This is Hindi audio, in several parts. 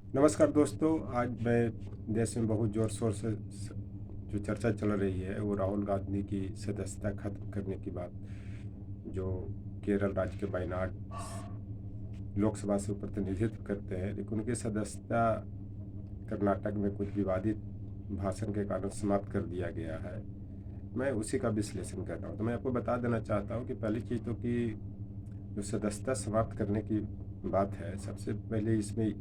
नमस्कार दोस्तों। आज मैं देश में बहुत ज़ोर शोर से जो चर्चा चल रही है वो राहुल गांधी की सदस्यता खत्म करने की बात, जो केरल राज्य के वायनाड लोकसभा से वो प्रतिनिधित्व करते हैं, लेकिन उनकी सदस्यता कर्नाटक में कुछ विवादित भाषण के कारण समाप्त कर दिया गया है। मैं उसी का विश्लेषण कर रहा हूँ। तो मैं आपको बता देना चाहता हूँ कि पहली चीज़ तो कि जो सदस्यता समाप्त करने की बात है, सबसे पहले इसमें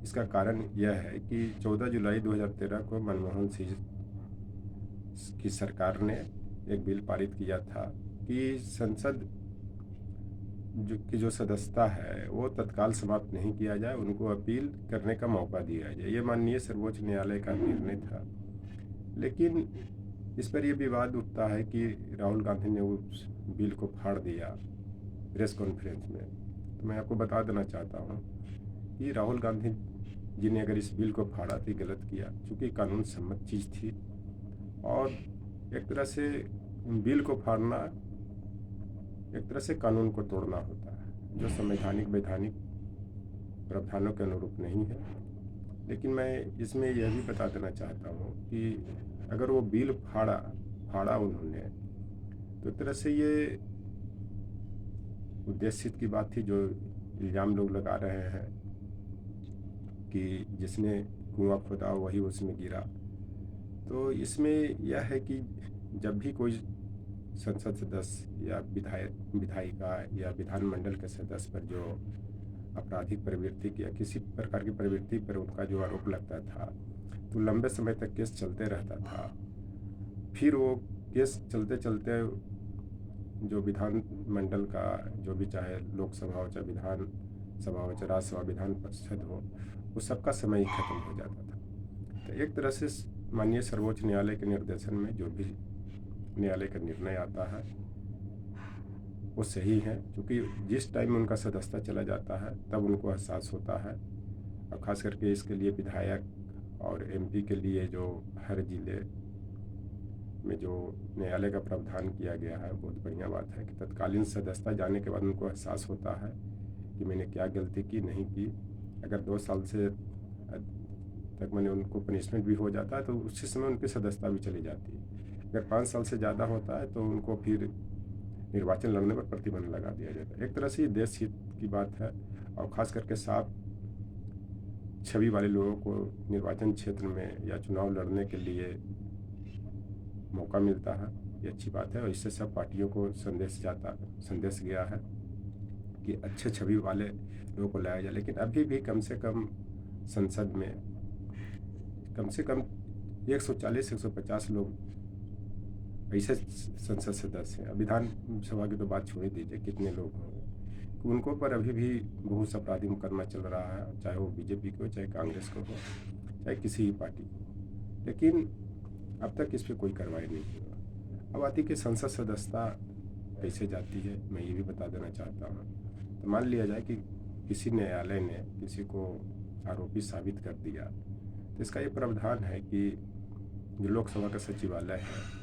इसका कारण यह है कि 14 जुलाई 2013 को मनमोहन सिंह की सरकार ने एक बिल पारित किया था कि संसद जो सदस्यता है वो तत्काल समाप्त नहीं किया जाए, उनको अपील करने का मौका दिया जाए। ये माननीय सर्वोच्च न्यायालय का निर्णय था। लेकिन इस पर यह विवाद उठता है कि राहुल गांधी ने उस बिल को फाड़ दिया प्रेस कॉन्फ्रेंस में। तो मैं आपको बता देना चाहता हूँ कि राहुल गांधी जी ने अगर इस बिल को फाड़ा तो गलत किया, क्योंकि कानून सम्मत चीज़ थी। और एक तरह से बिल को फाड़ना एक तरह से कानून को तोड़ना होता है, जो संवैधानिक वैधानिक प्रावधानों के अनुरूप नहीं है। लेकिन मैं इसमें यह भी बता देना चाहता हूँ कि अगर वो बिल फाड़ा उन्होंने, तो एक तरह से ये उद्देशित की बात थी। जो इल्ज़ाम लोग लगा रहे हैं कि जिसने कुआं खोदा वही उसमें गिरा, तो इसमें यह है कि जब भी कोई संसद सदस्य या विधायिका या विधानमंडल के सदस्य पर जो आपराधिक प्रवृत्ति या किसी प्रकार की प्रवृत्ति पर उनका जो आरोप लगता था, तो लंबे समय तक केस चलते रहता था। फिर वो केस चलते चलते जो विधानमंडल का जो भी, चाहे लोकसभा हो चाहे विधान सभा हो चाहे राज्यसभा विधान परिषद हो, वो सबका समय ही खत्म हो जाता था। तो एक तरह से माननीय सर्वोच्च न्यायालय के निर्देशन में जो भी न्यायालय का निर्णय आता है वो सही है, क्योंकि जिस टाइम में उनका सदस्यता चला जाता है तब उनको एहसास होता है। और ख़ास करके इसके लिए विधायक और एमपी के लिए जो हर जिले में जो न्यायालय का प्रावधान किया गया है, बहुत बढ़िया बात है कि तत्कालीन सदस्यता जाने के बाद उनको एहसास होता है कि मैंने क्या गलती की नहीं की। अगर 2 साल से तक मैंने उनको पनिशमेंट भी हो जाता है तो उसी समय उनकी सदस्यता भी चली जाती है। अगर 5 साल से ज़्यादा होता है तो उनको फिर निर्वाचन लड़ने पर प्रतिबंध लगा दिया जाता है। एक तरह से ये देश हित की बात है, और ख़ास करके साफ छवि वाले लोगों को निर्वाचन क्षेत्र में या चुनाव लड़ने के लिए मौका मिलता है। ये अच्छी बात है, और इससे सब पार्टियों को संदेश गया है कि अच्छे छवि वाले लोगों को लाया जाए। लेकिन अभी भी कम से कम संसद में कम से कम 140-150 लोग ऐसे संसद सदस्य हैं। विधानसभा की तो बात छोड़ ही दीजिए, कितने लोग होंगे, कि उनको पर अभी भी बहुत सा अपराधी मुकदमा चल रहा है, चाहे वो बीजेपी को, चाहे कांग्रेस को हो, चाहे किसी भी पार्टी को। लेकिन अब तक इस पर कोई कार्रवाई नहीं हुआ। अब आती कि संसद सदस्यता कैसे जाती है, मैं ये भी बता देना चाहता हूँ। तो मान लिया जाए कि किसी न्यायालय ने किसी को आरोपी साबित कर दिया, तो इसका ये प्रावधान है कि जो लोकसभा का सचिवालय है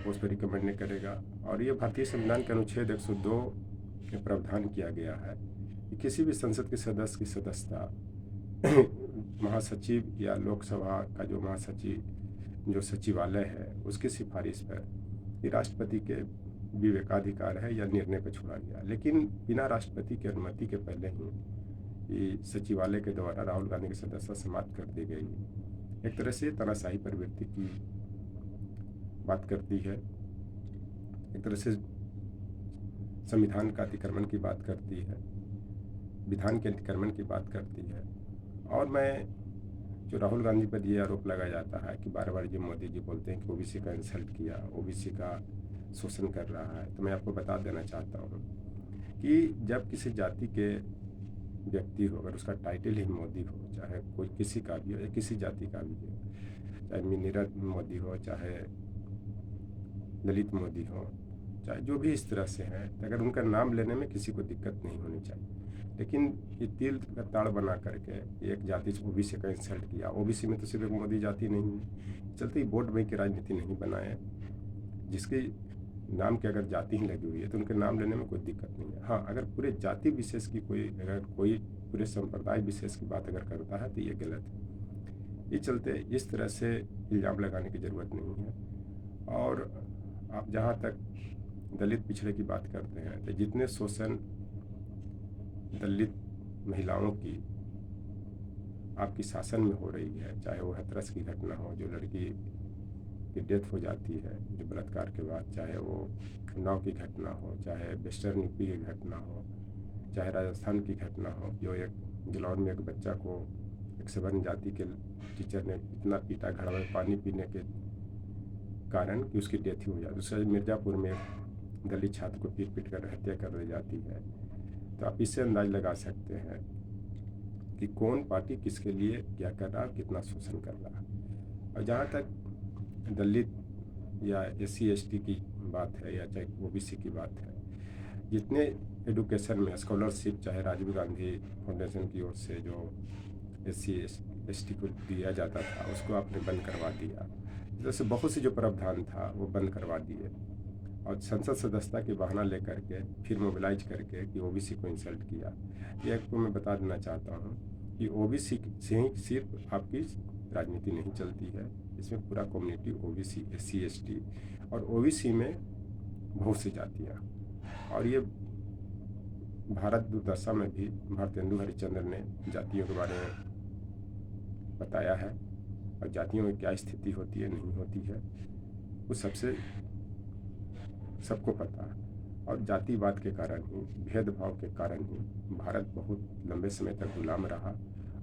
उस पर रिकमेंड नहीं करेगा। और ये भारतीय संविधान के अनुच्छेद 102 में प्रावधान किया गया है कि किसी भी संसद के सदस्य की सदस्यता महासचिव या लोकसभा का जो महासचिव जो सचिवालय है उसकी सिफारिश पर ये राष्ट्रपति के विवेकाधिकार है या निर्णय पर छोड़ा गया। लेकिन बिना राष्ट्रपति की अनुमति के पहले ही ये सचिवालय के द्वारा राहुल गांधी की सदस्यता समाप्त कर दी गई। एक तरह से तानाशाही प्रवृत्ति की बात करती है, एक तरह से संविधान का अतिक्रमण की बात करती है, विधान के अतिक्रमण की बात करती है। और मैं जो राहुल गांधी पर ये आरोप लगाया जाता है कि बार बार जो मोदी जी बोलते हैं कि ओबीसी का इंसल्ट किया, ओबीसी का शोषण कर रहा है, तो मैं आपको बता देना चाहता हूँ कि जब किसी जाति के व्यक्ति हो, अगर उसका टाइटल ही मोदी हो, चाहे कोई किसी का भी हो या किसी जाति का भी हो, चाहे मीरा मोदी हो, चाहे ललित मोदी हो, चाहे जो भी इस तरह से हैं, तो अगर उनका नाम लेने में किसी को दिक्कत नहीं होनी चाहिए। लेकिन ये तिल का ताड़ बना करके एक जाति से ओबीसी का इंसल्ट किया। ओबीसी में तो सिर्फ एक मोदी जाति नहीं है, चलते ही वोट बैंक की राजनीति नहीं बनाए। जिसके नाम की अगर जाति ही लगी हुई है तो उनके नाम लेने में कोई दिक्कत नहीं है। हाँ, अगर पूरे जाति विशेष की कोई पूरे संप्रदाय विशेष की बात अगर करता है तो ये गलत है। ये चलते इस तरह से इल्ज़ाम लगाने की ज़रूरत नहीं है। और आप जहाँ तक दलित पिछड़े की बात करते हैं, तो जितने शोषण दलित महिलाओं की आपकी शासन में हो रही है, चाहे वो हाथरस की घटना हो, जो लड़की की डेथ हो जाती है जो बलात्कार के बाद, चाहे वो उन्नाव की घटना हो, चाहे वेस्टर्न यूपी की घटना हो, चाहे राजस्थान की घटना हो, जो एक जलौर में एक बच्चा को एक सवर्ण जाति के टीचर ने इतना पीटा घड़ा में पानी पीने के कारण कि उसकी डेथ ही हो जाती। दूसरा मिर्ज़ापुर में एक दलित छात्र को पीट पीट कर हत्या कर दी जाती है। तो आप इससे अंदाज लगा सकते हैं कि कौन पार्टी किसके लिए क्या कर रहा है, कितना शोषण कर रहा है। और जहाँ तक दलित या SC ST की बात है या चाहे OBC की बात है, जितने एडुकेशन में स्कॉलरशिप चाहे राजीव गांधी फाउंडेशन की ओर से जो SC ST को दिया जाता था उसको आपने बंद करवा दिया। जैसे बहुत से जो प्रावधान था वो बंद करवा दिए और संसद सदस्यता के बहाना लेकर के फिर मोबिलाइज करके कि OBC को इंसल्ट किया। ये आपको मैं बता देना चाहता हूँ कि OBC से ही सिर्फ आपकी राजनीति नहीं चलती है, इसमें पूरा कम्युनिटी OBC SC ST और OBC में बहुत सी जातियाँ। और ये भारत दुर्दशा में भी भारतेंदु हरिश्चंद्र ने जातियों के बारे में बताया है और जातियों में क्या स्थिति होती है नहीं होती है वो सबको पता है। और जातिवाद के कारण ही, भेदभाव के कारण ही भारत बहुत लंबे समय तक गुलाम रहा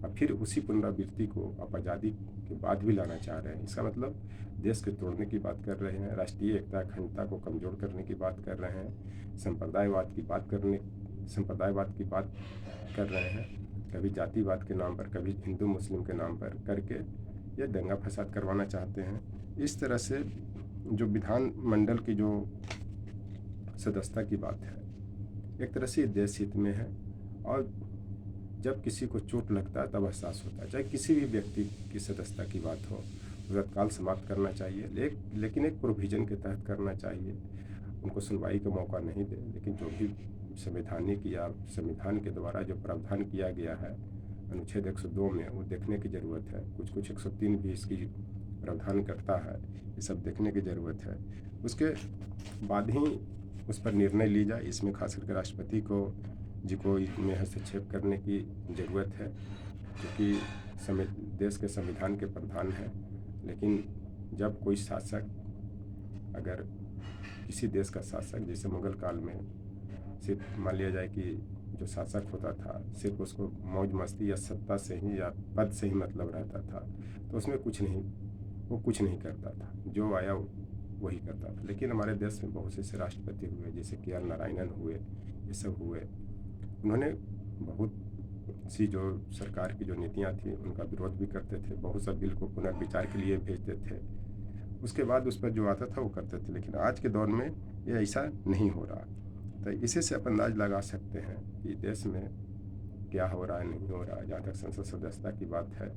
और फिर उसी पुनरावृत्ति को आप आज़ादी के बाद भी लाना चाह रहे हैं। इसका मतलब देश के तोड़ने की बात कर रहे हैं, राष्ट्रीय एकता अखंडता को कमज़ोर करने की बात कर रहे हैं, संप्रदायवाद की बात कर रहे हैं, कभी जातिवाद के नाम पर, कभी हिंदू मुस्लिम के नाम पर करके ये दंगा फसाद करवाना चाहते हैं। इस तरह से जो विधानमंडल की जो सदस्यता की बात है, एक तरह से देश हित में है और जब किसी को चोट लगता है तब एहसास होता है। चाहे किसी भी व्यक्ति की सदस्यता की बात हो, तत्काल समाप्त करना चाहिए, लेकिन एक प्रोविज़न के तहत करना चाहिए। उनको सुनवाई का मौका नहीं दे, लेकिन जो भी संवैधानिक या संविधान के द्वारा जो प्रावधान किया गया है अनुच्छेद 102 में, वो देखने की ज़रूरत है। कुछ 103 भी इसकी प्रावधान करता है, ये सब देखने की ज़रूरत है। उसके बाद ही उस पर निर्णय ली जाए। इसमें खास करके राष्ट्रपति को इसमें हस्तक्षेप करने की ज़रूरत है, क्योंकि देश के संविधान के प्रधान हैं। लेकिन जब कोई शासक, अगर किसी देश का शासक, जैसे मुग़ल काल में सिर्फ मान लिया जाए कि जो शासक होता था सिर्फ उसको मौज मस्ती या सत्ता से ही या पद से ही मतलब रहता था, तो उसमें वो कुछ नहीं करता था, जो आया वही करता था। लेकिन हमारे देश में बहुत से राष्ट्रपति हुए, जैसे KR नारायणन हुए, ये सब हुए, उन्होंने बहुत सी जो सरकार की जो नीतियाँ थी उनका विरोध भी करते थे, बहुत सा बिल को पुनर्विचार के लिए भेजते थे, उसके बाद उस पर जो आता था वो करते थे। लेकिन आज के दौर में ये ऐसा नहीं हो रहा। तो इसी से आप अंदाज लगा सकते हैं कि देश में क्या हो रहा है, नहीं हो रहा है। जहाँ तक संसद सदस्यता की बात है,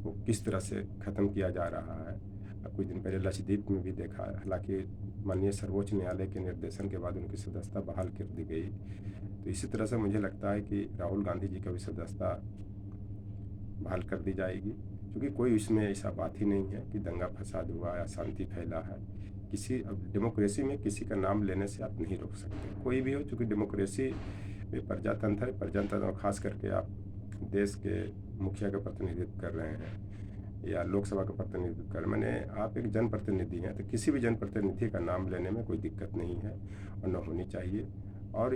वो किस तरह से ख़त्म किया जा रहा है। अब कुछ दिन पहले लक्षद्वीप में भी देखा, हालांकि माननीय सर्वोच्च न्यायालय के निर्देशन के बाद उनकी सदस्यता बहाल कर दी गई। तो इसी तरह से मुझे लगता है कि राहुल गांधी जी का भी सदस्यता बहाल कर दी जाएगी, क्योंकि कोई इसमें ऐसा बात ही नहीं है कि दंगा फसाद हुआ या शांति फैला है। अब डेमोक्रेसी में किसी का नाम लेने से आप नहीं रोक सकते, कोई भी हो, क्योंकि डेमोक्रेसी में प्रजातंत्र है। प्रजातंत्र में खास करके आप देश के मुखिया का प्रतिनिधित्व कर रहे हैं या लोकसभा का प्रतिनिधित्व कर, मैंने आप एक जनप्रतिनिधि हैं, तो किसी भी जनप्रतिनिधि का नाम लेने में कोई दिक्कत नहीं है और न होनी चाहिए। और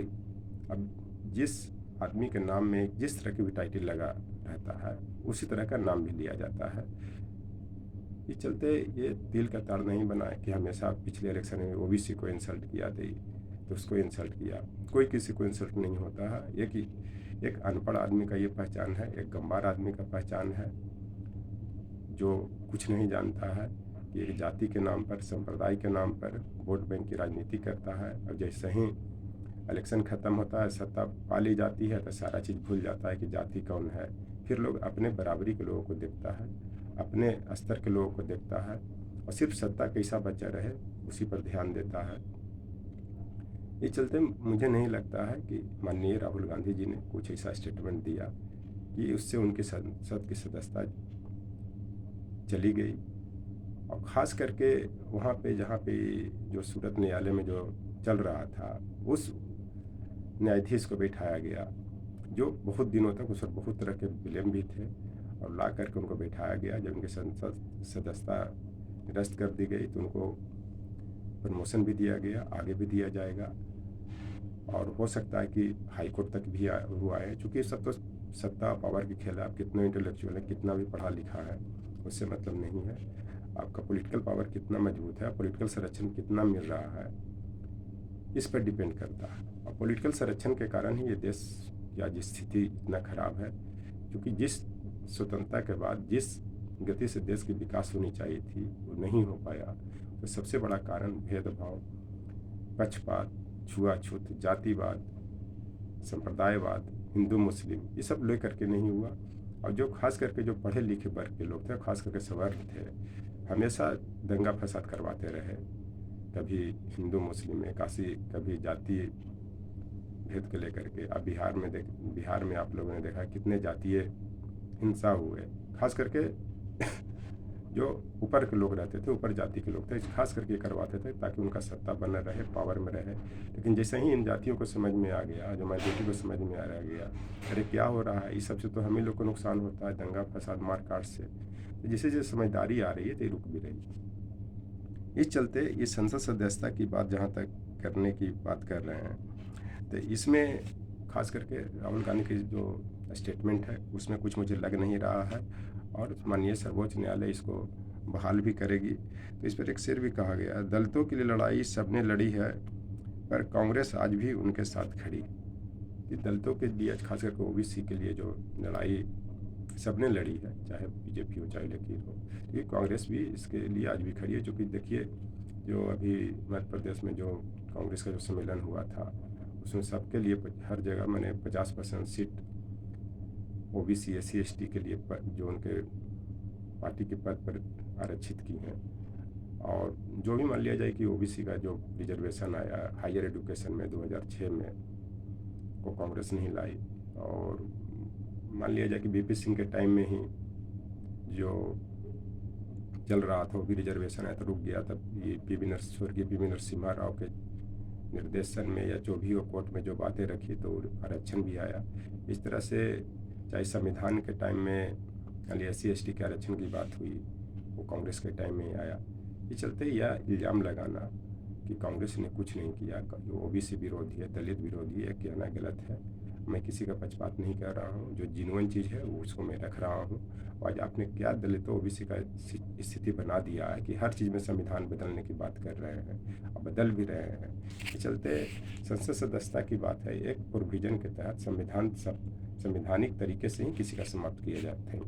अब जिस आदमी के नाम में जिस तरह की भी टाइटल लगा रहता है उसी तरह का नाम भी लिया जाता है। इस चलते ये दिल का तार नहीं बना कि हमेशा पिछले इलेक्शन में OBC को इंसल्ट किया तो उसको इंसल्ट किया। कोई किसी को इंसल्ट नहीं होता है। एक अनपढ़ आदमी का ये पहचान है, एक गंवार आदमी का पहचान है जो कुछ नहीं जानता है कि एक जाति के नाम पर, संप्रदाय के नाम पर वोट बैंक की राजनीति करता है। और जैसे ही इलेक्शन ख़त्म होता है, सत्ता पा ली जाती है, तो सारा चीज़ भूल जाता है कि जाति कौन है। फिर लोग अपने बराबरी के लोगों को देखता है, अपने स्तर के लोगों को देखता है और सिर्फ सत्ता कैसा बचा रहे उसी पर ध्यान देता है। इस चलते मुझे नहीं लगता है कि माननीय राहुल गांधी जी ने कुछ ऐसा स्टेटमेंट दिया कि उससे उनकी संसद की सदस्यता चली गई। और ख़ास करके वहाँ पे जहाँ पे जो सूरत न्यायालय में जो चल रहा था, उस न्यायाधीश को बैठाया गया जो बहुत दिनों तक उस पर बहुत तरह के ब्लेम भी थे, और ला करके उनको बैठाया गया। जब उनकी संसद सदस्यता निरस्त कर दी गई तो उनको प्रमोशन भी दिया गया, आगे भी दिया जाएगा, और हो सकता है कि हाई कोर्ट तक भी हुआ है। चूँकि सब तो सत्ता पावर के खेल है, आप कितना इंटेलेक्चुअल है, कितना भी पढ़ा लिखा है, उससे मतलब नहीं है। आपका पॉलिटिकल पावर कितना मजबूत है, पॉलिटिकल संरक्षण कितना मिल रहा है, इस पर डिपेंड करता है। और पॉलिटिकल संरक्षण के कारण ही ये देश की आज स्थिति इतना खराब है, क्योंकि जिस स्वतंत्रता के बाद जिस गति से देश की विकास होनी चाहिए थी वो नहीं हो पाया। तो सबसे बड़ा कारण भेदभाव, पक्षपात, छुआछूत, जातिवाद, संप्रदायवाद, हिंदू मुस्लिम, ये सब लेकर के नहीं हुआ। और जो खास करके जो पढ़े लिखे वर्ग के लोग थे, खास करके सवर्ण थे, हमेशा दंगा फसाद करवाते रहे। कभी हिंदू मुस्लिम में काशी, कभी जाति भेद को लेकर के। अब बिहार में आप लोगों ने देखा कितने जातीय हिंसा हुए। खास करके जो ऊपर के लोग रहते थे, ऊपर जाति के लोग थे, खास करके करवाते थे ताकि उनका सत्ता बना रहे, पावर में रहे। लेकिन जैसे ही इन जातियों को समझ में आ गया, जो माइनॉरिटी को समझ में आ गया, अरे क्या हो रहा है, इस सबसे तो हम ही लोग को नुकसान होता है, दंगा फसाद मारकाट से, तो जैसे जैसे समझदारी आ रही है तो ये रुक भी रही। इस चलते ये संसद सदस्यता की बात जहाँ तक करने की बात कर रहे हैं, तो इसमें खास करके राहुल गांधी की जो स्टेटमेंट है उसमें कुछ मुझे लग नहीं रहा है, और माननीय सर्वोच्च न्यायालय इसको बहाल भी करेगी। तो इस पर एक शेर भी कहा गया, दलितों के लिए लड़ाई सबने लड़ी है, पर कांग्रेस आज भी उनके साथ खड़ी। ये दलितों के लिए, खास करके ओबीसी के लिए जो लड़ाई सबने लड़ी है, चाहे बीजेपी हो चाहे लकीर हो, ये कांग्रेस भी इसके लिए आज भी खड़ी है। क्योंकि देखिए जो अभी मध्य प्रदेश में जो कांग्रेस का जो सम्मेलन हुआ था, उसमें सबके लिए हर जगह मैंने 50% सीट ओबीसी SC ST के लिए जो उनके पार्टी के पद पर आरक्षित की हैं। और जो भी मान लिया जाए कि ओबीसी का जो रिजर्वेशन आया हायर एजुकेशन में 2006 में, वो कांग्रेस नहीं लाई। और मान लिया जाए कि VP सिंह के टाइम में ही जो चल रहा था वो भी रिजर्वेशन आया तो रुक गया। तब ये स्वर्गीय PV नरसिम्हा राव के निर्देशन में या जो भी वो कोर्ट में जो बातें रखी तो आरक्षण भी आया। इस तरह से चाहे संविधान के टाइम में SC ST के आरक्षण की बात हुई, वो कांग्रेस के टाइम में आया। ये चलते यह इल्ज़ाम लगाना कि कांग्रेस ने कुछ नहीं किया, जो ओबीसी विरोधी है, दलित विरोधी है, कहना गलत है। मैं किसी का पक्षपात नहीं कर रहा हूँ, जो जिन्युइन चीज़ है वो उसको मैं रख रहा हूँ। आज आपने क्या दलितों ओबीसी का स्थिति बना दिया है कि हर चीज़ में संविधान बदलने की बात कर रहे हैं, और बदल भी रहे हैं। इस चलते संसद सदस्यता की बात है, एक प्रोविजन के तहत संवैधानिक तरीके से ही किसी का समाप्त किया जाता है।